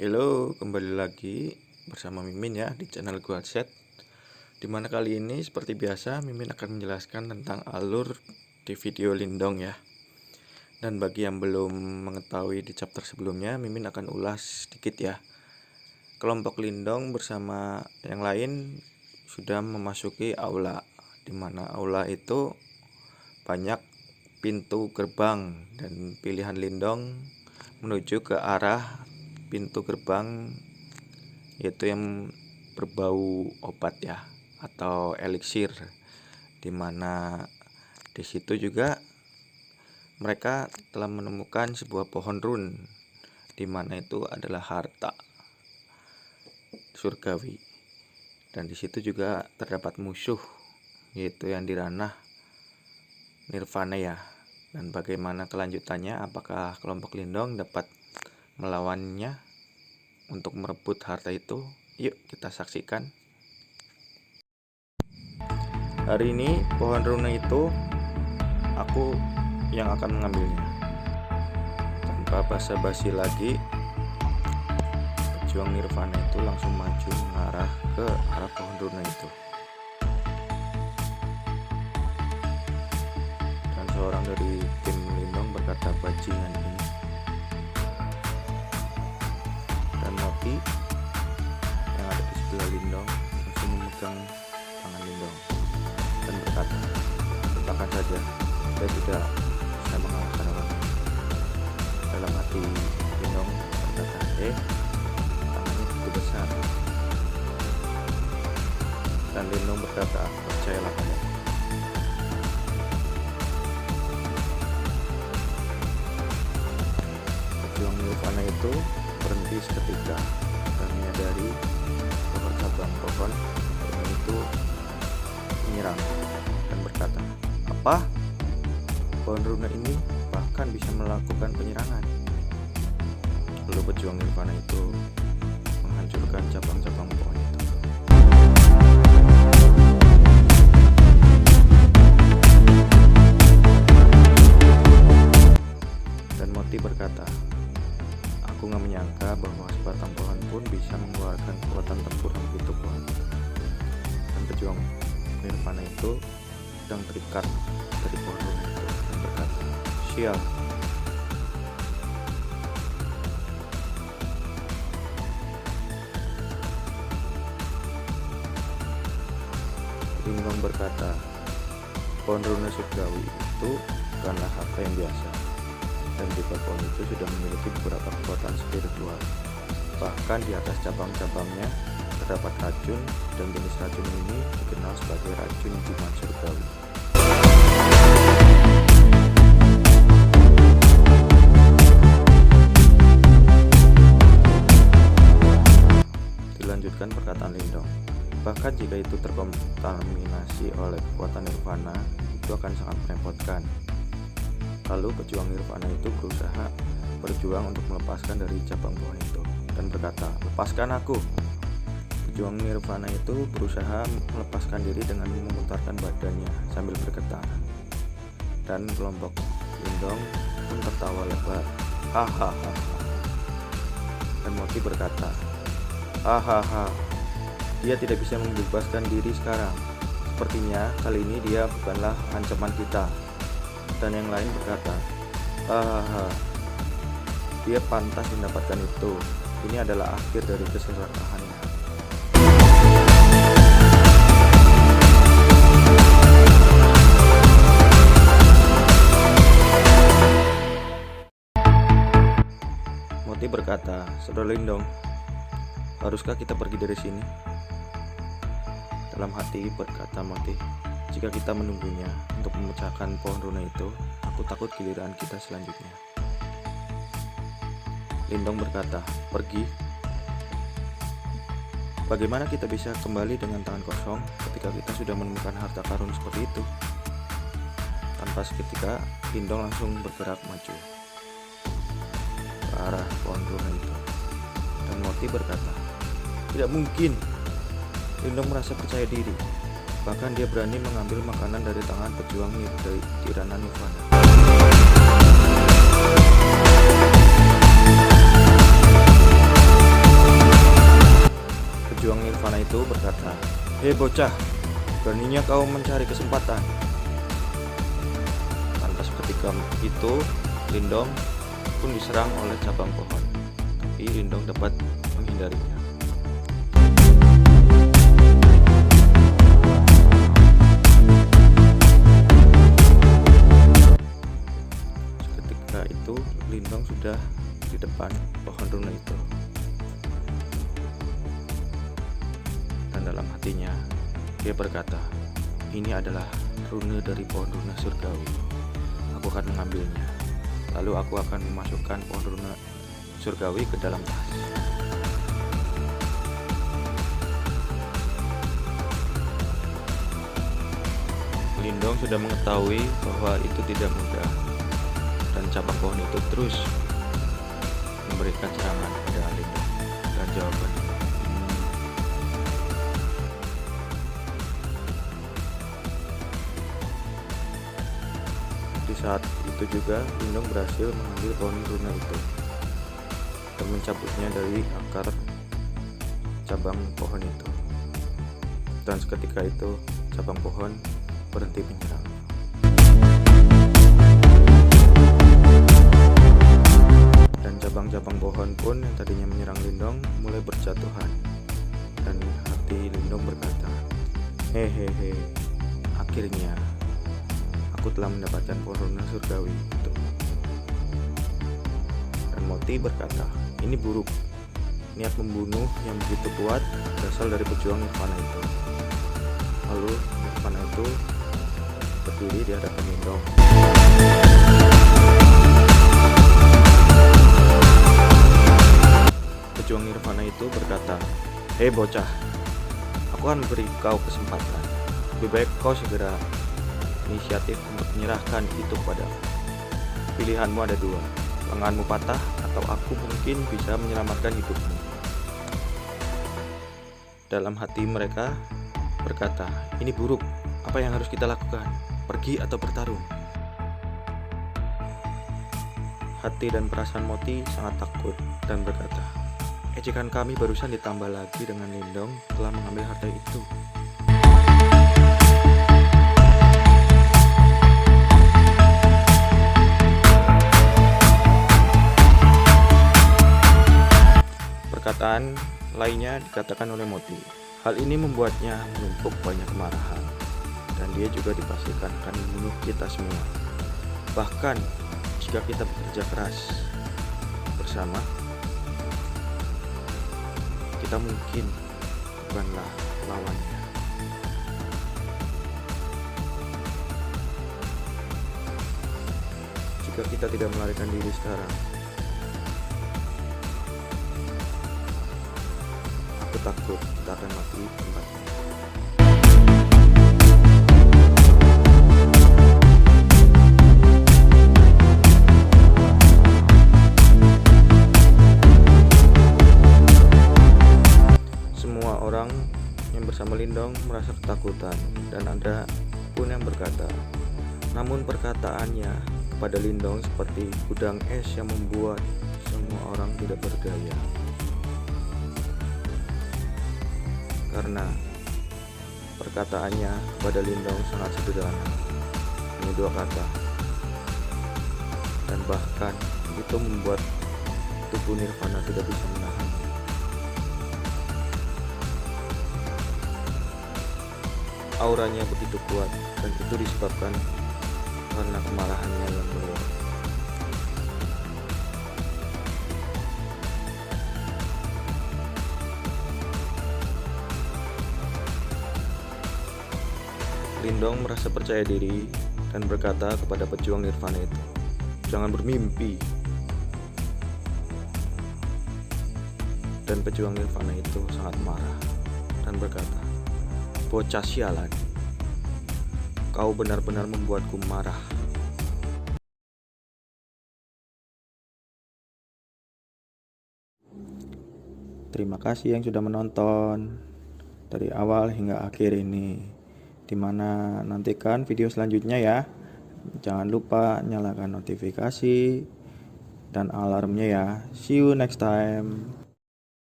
Halo, kembali lagi bersama Mimin ya di channel gua Set. Dimana kali ini seperti biasa Mimin akan menjelaskan tentang alur di video Lindong ya. Dan bagi yang belum mengetahui di chapter sebelumnya, Mimin akan ulas sedikit ya. Kelompok Lindong bersama yang lain sudah memasuki aula. Dimana aula itu banyak pintu gerbang dan pilihan Lindong menuju ke arah pintu gerbang, yaitu yang berbau obat ya atau eliksir, dimana di situ juga mereka telah menemukan sebuah pohon run, dimana itu adalah harta surgawi, dan di situ juga terdapat musuh, yaitu yang di ranah nirvana ya. Dan bagaimana kelanjutannya, apakah kelompok Lindong dapat melawannya untuk merebut harta itu? Yuk kita saksikan. Hari ini pohon runa itu aku yang akan mengambilnya. Tanpa basa-basi lagi, pejuang nirvana itu langsung maju mengarah ke arah pohon runa itu. Dan seorang dari tim Lindong berkata, bajingan ini. Dan Moti yang ada di sebelah Lindong langsung memegang tangan Lindong dan berkata, lupakan saja, saya tidak bisa mengalahkan orang. Dalam hati Lindong berkata, tangannya begitu besar. Dan Lindong berkata, percayalah pada. Pejuang nirvana itu berhenti seketika dan menyadari bahwa cabang pohon itu menyerang dan berkata, apa? Pohon runa ini bahkan bisa melakukan penyerangan. Lalu pejuang nirvana itu menghancurkan cabang-cabang pohon itu. Dan Moti berkata, aku gak menyangka bahwa sebatang pohon pun bisa mengeluarkan kekuatan tempur yang begitu kuat. Dan pejuang nirvana itu sedang terikat dari pohon runa itu dan berkata, sial. Lindong berkata, pohon runa surgawi itu bukanlah harta yang biasa. Dan juga pohon itu sudah memiliki beberapa kekuatan spiritual. Bahkan di atas cabang-cabangnya terdapat racun, dan jenis racun ini dikenal sebagai racun jimat surgawi. Dilanjutkan perkataan Lindong, bahkan jika itu terkontaminasi oleh kekuatan nirvana, itu akan sangat merepotkan. Lalu pejuang nirvana itu berusaha berjuang untuk melepaskan dari cabang pohon itu dan berkata, lepaskan aku. Pejuang nirvana itu berusaha melepaskan diri dengan memutarkan badannya sambil bergetar. Dan kelompok Lindong pun tertawa lebar. Hahaha. Dan Moti berkata, hahaha, dia tidak bisa membebaskan diri sekarang. Sepertinya kali ini dia bukanlah ancaman kita. Dan yang lain berkata, hahaha, dia pantas mendapatkan itu. Ini adalah akhir dari keserakahannya. Moti berkata, saudara Lindong, haruskah kita pergi dari sini? Dalam hati berkata Moti, jika kita menunggunya untuk memecahkan pohon runa itu, aku takut giliran kita selanjutnya. Lindong berkata, pergi? Bagaimana kita bisa kembali dengan tangan kosong ketika kita sudah menemukan harta karun seperti itu? Tanpa seketika, Lindong langsung bergerak maju ke arah pohon runa itu. Dan Moti berkata, tidak mungkin. Lindong merasa percaya diri. Bahkan dia berani mengambil makanan dari tangan pejuang nirvana nirvana. pejuang nirvana itu berkata, "Hei bocah, beraninya kau mencari kesempatan." Lantas ketika itu Lindong pun diserang oleh cabang pohon, tapi Lindong dapat menghindarinya. Ketika itu Lindong sudah di depan pohon runa itu, dan dalam hatinya dia berkata, "Ini adalah rune dari pohon runa surgawi. Aku akan mengambilnya. Lalu aku akan memasukkan pohon runa surgawi ke dalam tas." Lindong sudah mengetahui bahwa itu tidak mudah, dan cabang pohon itu terus memberikan serangan pada Lindong dan jawaban. Di saat itu juga Lindong berhasil mengambil pohon runa itu dan mencabutnya dari akar cabang pohon itu. Dan seketika itu cabang pohon berhenti menyerang. Dan cabang-cabang pohon pun yang tadinya menyerang Lindong mulai berjatuhan. Dan hati Lindong berkata, "Hehehe, akhirnya aku telah mendapatkan pohon runa surgawi itu." Dan Moti berkata, "Ini buruk. Niat membunuh yang begitu kuat berasal dari pejuang nirvana itu." Lalu nirvana itu berdiri di hadapan Lindong. Pejuang nirvana itu berkata, "Hei bocah, aku akan beri kau kesempatan. Lebih baik kau segera inisiatif untuk menyerahkan itu padaku. Pilihanmu ada dua, lenganmu patah atau aku mungkin bisa menyelamatkan hidupmu." Dalam hati mereka berkata, "Ini buruk. Apa yang harus kita lakukan? Pergi atau bertarung?" Hati dan perasaan Moti sangat takut dan berkata, "Ejekan kami barusan ditambah lagi dengan Lindong telah mengambil harta itu." Perkataan lainnya dikatakan oleh Moti. Hal ini membuatnya menumpuk banyak kemarahan, dan dia juga dipastikan akan membunuh kita semua. Bahkan jika kita bekerja keras bersama, kita mungkin bukanlah lawannya. Jika kita tidak melarikan diri sekarang, aku takut kita akan mati di tempatnya. Semua orang yang bersama Lindong merasa ketakutan, dan ada pun yang berkata, namun perkataannya kepada Lindong seperti gudang es yang membuat semua orang tidak berdaya. Karena perkataannya kepada Lindong sangat sederhana, hanya dua kata, dan bahkan itu membuat tubuh nirvana tidak bisa menahan. Auranya begitu kuat, dan itu disebabkan karena kemarahannya yang meluap. Lindong merasa percaya diri dan berkata kepada pejuang nirvana itu, "Jangan bermimpi." Dan pejuang nirvana itu sangat marah dan berkata, "Bocah sialan, kau benar-benar membuatku marah." Terima kasih yang sudah menonton dari awal hingga akhir ini. Dimana nantikan video selanjutnya ya. Jangan lupa nyalakan notifikasi dan alarmnya ya. See you next time.